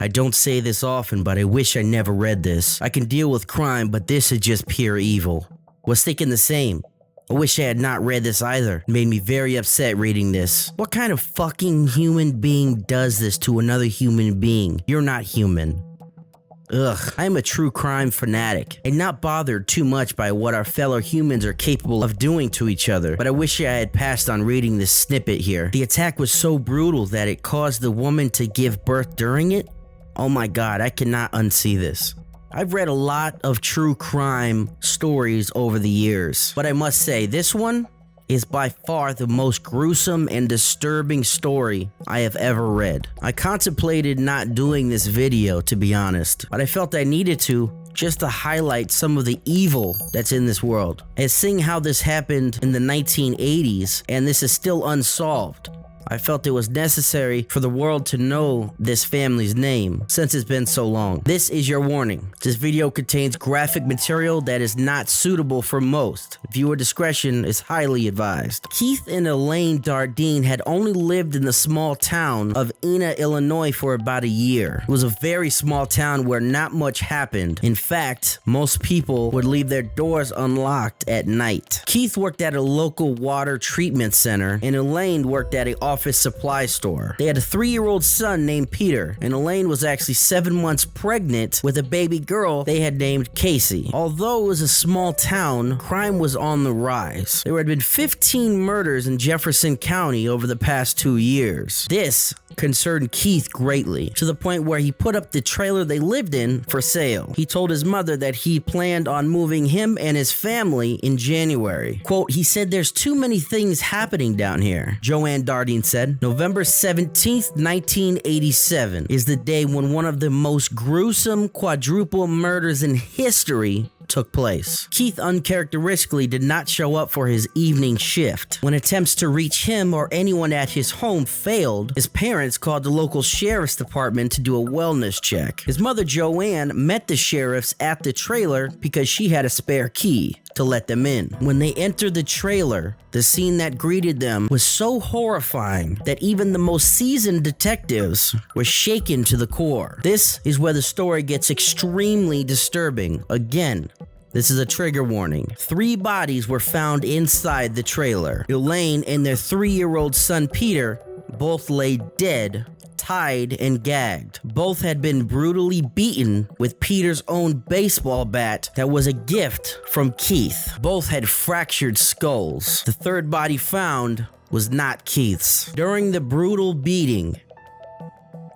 I don't say this often, but I wish I never read this. I can deal with crime, but this is just pure evil. Was thinking the same. I wish I had not read this either. It made me very upset reading this. What kind of fucking human being does this to another human being? You're not human. Ugh, I am a true crime fanatic and not bothered too much by what our fellow humans are capable of doing to each other, but I wish I had passed on reading this snippet here. The attack was so brutal that it caused the woman to give birth during it? Oh my god, I cannot unsee this. I've read a lot of true crime stories over the years, but I must say this one is by far the most gruesome and disturbing story I have ever read. I contemplated not doing this video, to be honest, but I felt I needed to just to highlight some of the evil that's in this world. And seeing how this happened in the 1980s and this is still unsolved, I felt it was necessary for the world to know this family's name since it's been so long. This is your warning. This video contains graphic material that is not suitable for most. Viewer discretion is highly advised. Keith and Elaine Dardeen had only lived in the small town of Ena, Illinois for about a year. It was a very small town where not much happened. In fact, most people would leave their doors unlocked at night. Keith worked at a local water treatment center and Elaine worked at an office supply store. They had a 3-year-old son named Peter, and Elaine was actually 7 months pregnant with a baby girl they had named Casey. Although it was a small town, crime was on the rise. There had been 15 murders in Jefferson County over the past 2 years. This concerned Keith greatly, to the point where he put up the trailer they lived in for sale. He told his mother that he planned on moving him and his family in January. Quote, he said, "There's too many things happening down here," Joanne Dardeen said. November 17th, 1987 is the day when one of the most gruesome quadruple murders in history took place. Keith uncharacteristically did not show up for his evening shift. When attempts to reach him or anyone at his home failed, his parents called the local sheriff's department to do a wellness check. His mother, Joanne, met the sheriffs at the trailer because she had a spare key to let them in. When they entered the trailer, the scene that greeted them was so horrifying that even the most seasoned detectives were shaken to the core. This is where the story gets extremely disturbing. Again, this is a trigger warning. 3 bodies were found inside the trailer. Elaine and their 3-year-old son Peter both lay dead, tied and gagged. Both had been brutally beaten with Peter's own baseball bat that was a gift from Keith. Both had fractured skulls. The 3rd body found was not Keith's. During the brutal beating,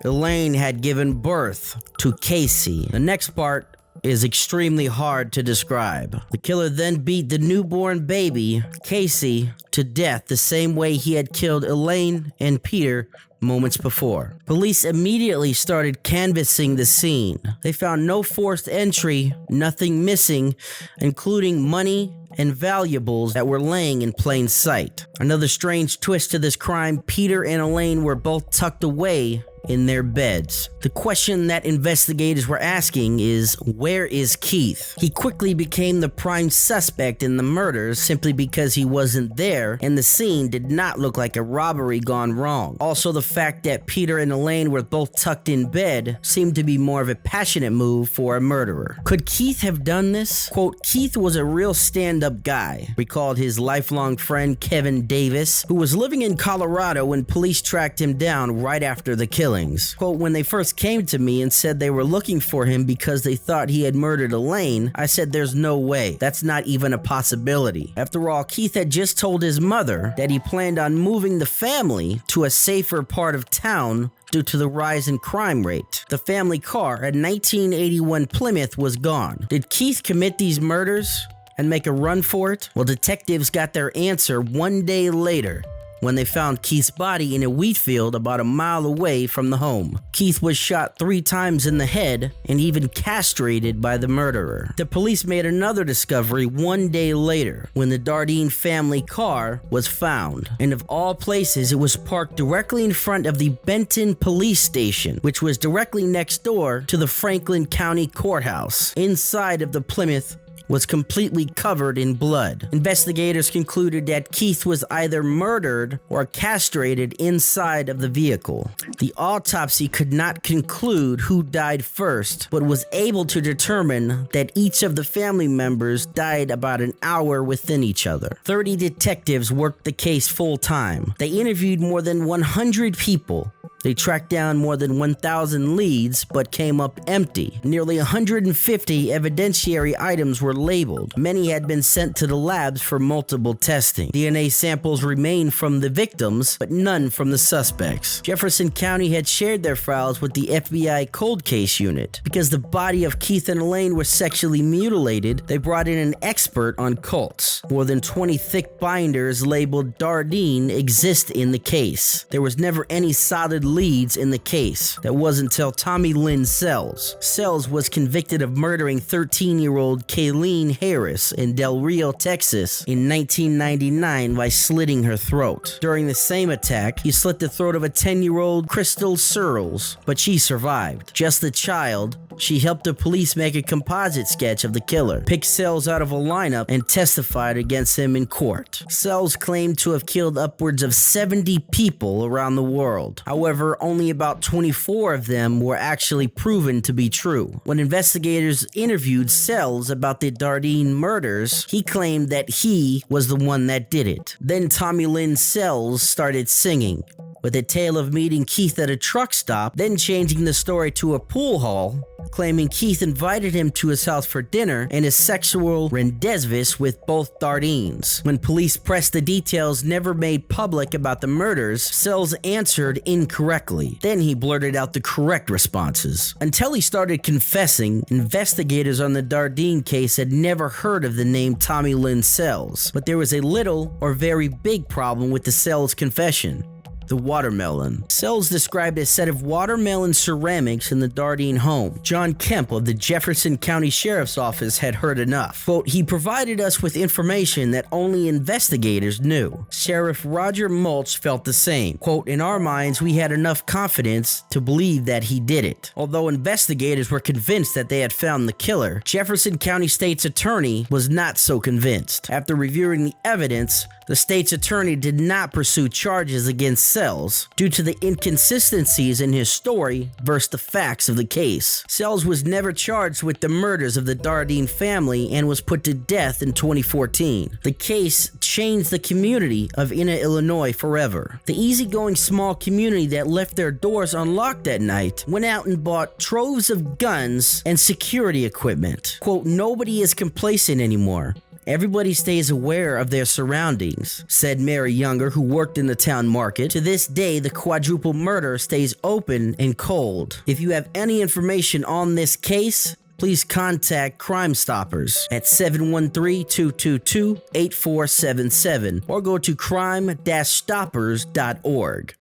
Elaine had given birth to Casey. The next part is extremely hard to describe. The killer then beat the newborn baby, Casey, to death the same way he had killed Elaine and Peter moments before. Police immediately started canvassing the scene. They found no forced entry, nothing missing, including money and valuables that were laying in plain sight. Another strange twist to this crime, Peter and Elaine were both tucked away in their beds. The question that investigators were asking is, where is Keith? He quickly became the prime suspect in the murders simply because he wasn't there, and the scene did not look like a robbery gone wrong. Also, the fact that Peter and Elaine were both tucked in bed seemed to be more of a passionate move for a murderer. Could Keith have done this? Quote, Keith was a real stand-up guy, recalled his lifelong friend Kevin Davis, who was living in Colorado when police tracked him down right after the killing. Quote, when they first came to me and said they were looking for him because they thought he had murdered Elaine, I said there's no way. That's not even a possibility. After all, Keith had just told his mother that he planned on moving the family to a safer part of town due to the rise in crime rate. The family car, a 1981 Plymouth, was gone. Did Keith commit these murders and make a run for it? Well, detectives got their answer 1 day later, when they found Keith's body in a wheat field about a mile away from the home. Keith was shot 3 times in the head and even castrated by the murderer. The police made another discovery 1 day later when the Dardeen family car was found. And of all places, it was parked directly in front of the Benton police station, which was directly next door to the Franklin County Courthouse. Inside of the Plymouth was completely covered in blood. Investigators concluded that Keith was either murdered or castrated inside of the vehicle. The autopsy could not conclude who died first, but was able to determine that each of the family members died about an hour within each other. 30 detectives worked the case full-time. They interviewed more than 100 people. They tracked down more than 1,000 leads, but came up empty. Nearly 150 evidentiary items were labeled. Many had been sent to the labs for multiple testing. DNA samples remained from the victims, but none from the suspects. Jefferson County had shared their files with the FBI Cold Case Unit. Because the body of Keith and Elaine was sexually mutilated, they brought in an expert on cults. More than 20 thick binders labeled Dardeen exist in the case. There was never any solid leads in the case. That was until Tommy Lynn Sells. Sells was convicted of murdering 13-year-old Kayleen Harris in Del Rio, Texas in 1999 by slitting her throat. During the same attack, he slit the throat of a 10-year-old Crystal Searles, but she survived. Just a child, she helped the police make a composite sketch of the killer, picked Sells out of a lineup, and testified against him in court. Sells claimed to have killed upwards of 70 people around the world. However, only about 24 of them were actually proven to be true. When investigators interviewed Sells about the Dardeen murders, he claimed that he was the one that did it. Then Tommy Lynn Sells started singing, with a tale of meeting Keith at a truck stop, then changing the story to a pool hall, claiming Keith invited him to his house for dinner and his sexual rendezvous with both Dardeens. When police pressed the details never made public about the murders, Sells answered incorrectly. Then he blurted out the correct responses. Until he started confessing, investigators on the Dardeen case had never heard of the name Tommy Lynn Sells, but there was a little or very big problem with the Sells confession. The watermelon. Sells described a set of watermelon ceramics in the Dardeen home. John Kemp of the Jefferson County Sheriff's Office had heard enough. Quote, he provided us with information that only investigators knew. Sheriff Roger Mulch felt the same. Quote, in our minds, we had enough confidence to believe that he did it. Although investigators were convinced that they had found the killer, Jefferson County State's Attorney was not so convinced. After reviewing the evidence, the state's attorney did not pursue charges against Sells due to the inconsistencies in his story versus the facts of the case. Sells was never charged with the murders of the Dardeen family and was put to death in 2014. The case changed the community of Enna, Illinois forever. The easygoing small community that left their doors unlocked at night went out and bought troves of guns and security equipment. Quote, nobody is complacent anymore. Everybody stays aware of their surroundings, said Mary Younger, who worked in the town market. To this day, the quadruple murder stays open and cold. If you have any information on this case, please contact Crime Stoppers at 713-222-8477 or go to crime-stoppers.org.